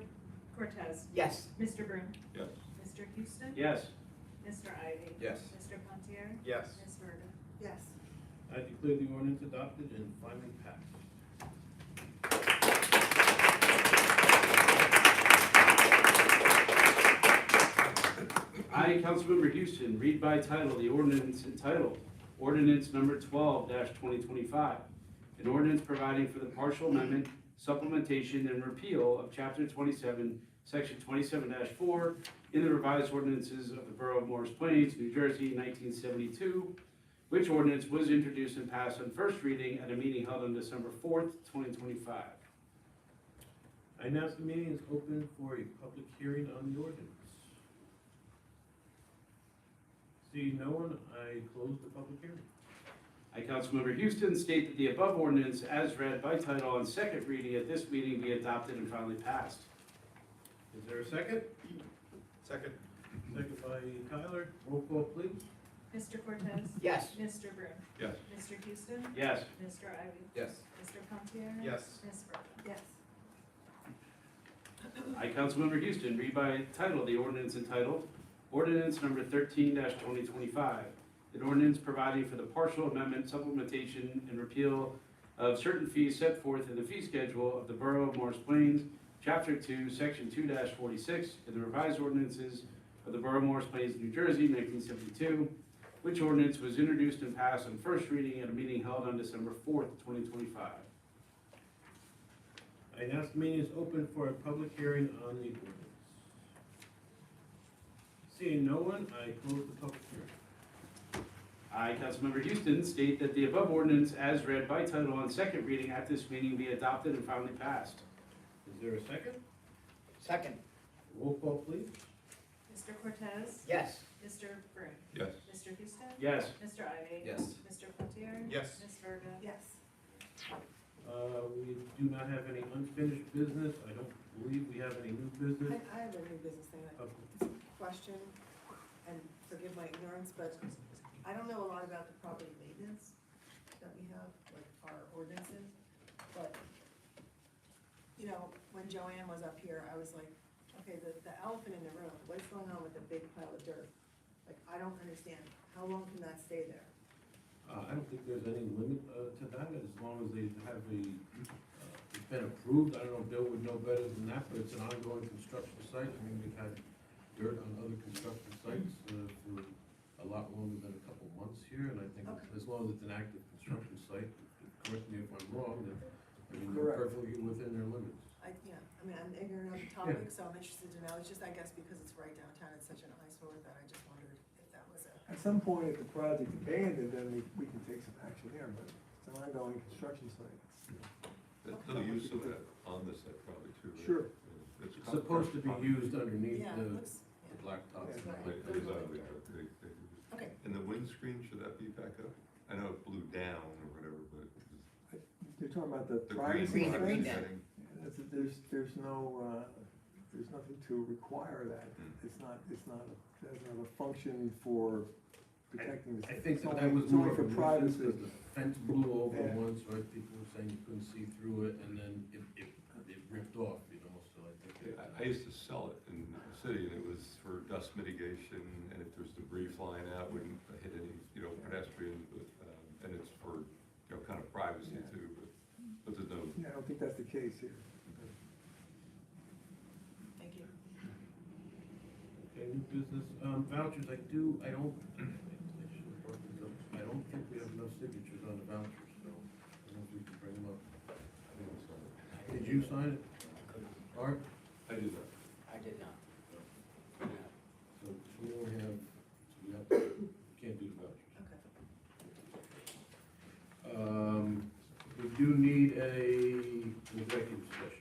Cortez? Yes. Mr. Broom? Yes. Mr. Houston? Yes. Mr. Ivy? Yes. Mr. Pontier? Yes. Ms. Verda? Yes. I declare the ordinance adopted and finally passed. I, Councilmember Houston, read by title the ordinance entitled Ordinance Number 12-2025. An ordinance providing for the partial amendment, supplementation, and repeal of Chapter 27, Section 27-4 in the revised ordinances of the Borough of Morris Plains, New Jersey, 1972, which ordinance was introduced and passed on first reading at a meeting held on December 4th, 2025. I announce the meeting is open for a public hearing on the ordinance. Seeing no one, I close the public hearing. I, Councilmember Houston, state that the above ordinance as read by title on second reading at this meeting be adopted and finally passed. Is there a second? Second. Second by Tyler, roll call please. Mr. Cortez? Yes. Mr. Broom? Yes. Mr. Houston? Yes. Mr. Ivy? Yes. Mr. Pontier? Yes. Ms. Verda? Yes. I, Councilmember Houston, read by title the ordinance entitled Ordinance Number 13-2025. An ordinance providing for the partial amendment, supplementation, and repeal of certain fees set forth in the fee schedule of the Borough of Morris Plains, Chapter 2, Section 2-46, in the revised ordinances of the Borough of Morris Plains, New Jersey, 1972, which ordinance was introduced and passed on first reading at a meeting held on December 4th, 2025. I announce the meeting is open for a public hearing on the ordinance. Seeing no one, I close the public hearing. I, Councilmember Houston, state that the above ordinance as read by title on second reading at this meeting be adopted and finally passed. Is there a second? Second. Roll call please. Mr. Cortez? Yes. Mr. Broom? Yes. Mr. Houston? Yes. Mr. Ivy? Yes. Mr. Pontier? Yes. Ms. Verda? Yes. We do not have any unfinished business. I don't believe we have any new business. I have a new business thing, Okay. it's a question, and forgive my ignorance, but I don't know a lot about the property maintenance that we have, like our ordinances, but, you know, when Joanne was up here, I was like, okay, the elephant in the room, what's going on with the big pile of dirt? Like, I don't understand, how long can that stay there? I don't think there's any limit to that, as long as they have it's been approved. I don't know, Bill would know better than that, but it's an ongoing construction site. I mean, we've had dirt on other construction sites for a lot longer than a couple months here, and I think Okay. as long as it's an active construction site, correct me if I'm wrong, that, I mean, they're Correct. perfectly within their limits. I'm ignorant of the topic, so I'm interested to know, it's just, I guess, because it's right downtown, it's such an eyesore that I just wondered if that was a. At some point, if the project abandoned, then we can take some action there, but it's an ongoing construction site. There's no use of that on the set probably too, right? Sure. It's It's supposed to be used underneath Yeah, the it looks, blacktop. Yeah. Right. It is ugly, but Okay. And the windscreen, should that be back up? I know it blew down or whatever, but You're talking about the the privacy green privacy net. setting. There's no, there's nothing to require that. Hmm. It doesn't have a function for protecting the. I think it's that only- that was it's more only of a for nuisance, privacy. because the fence blew over Yeah. once, right? People were saying you couldn't see through it, and then it ripped off, you know, so I think. I used to sell it in the city, and it was for dust mitigation, and if there's debris flying out, wouldn't hit any, pedestrians, but, and it's for, kind of privacy Yeah. too, but there's no. Yeah, I don't think that's the case here. Thank you. Okay, new business, vouchers, I don't think think we have enough signatures on the vouchers, so I don't know if we can bring them up. Did you sign it, Art? I did that. I did not. So we only have, so we have, can't do the vouchers. Okay. We do need an executive session.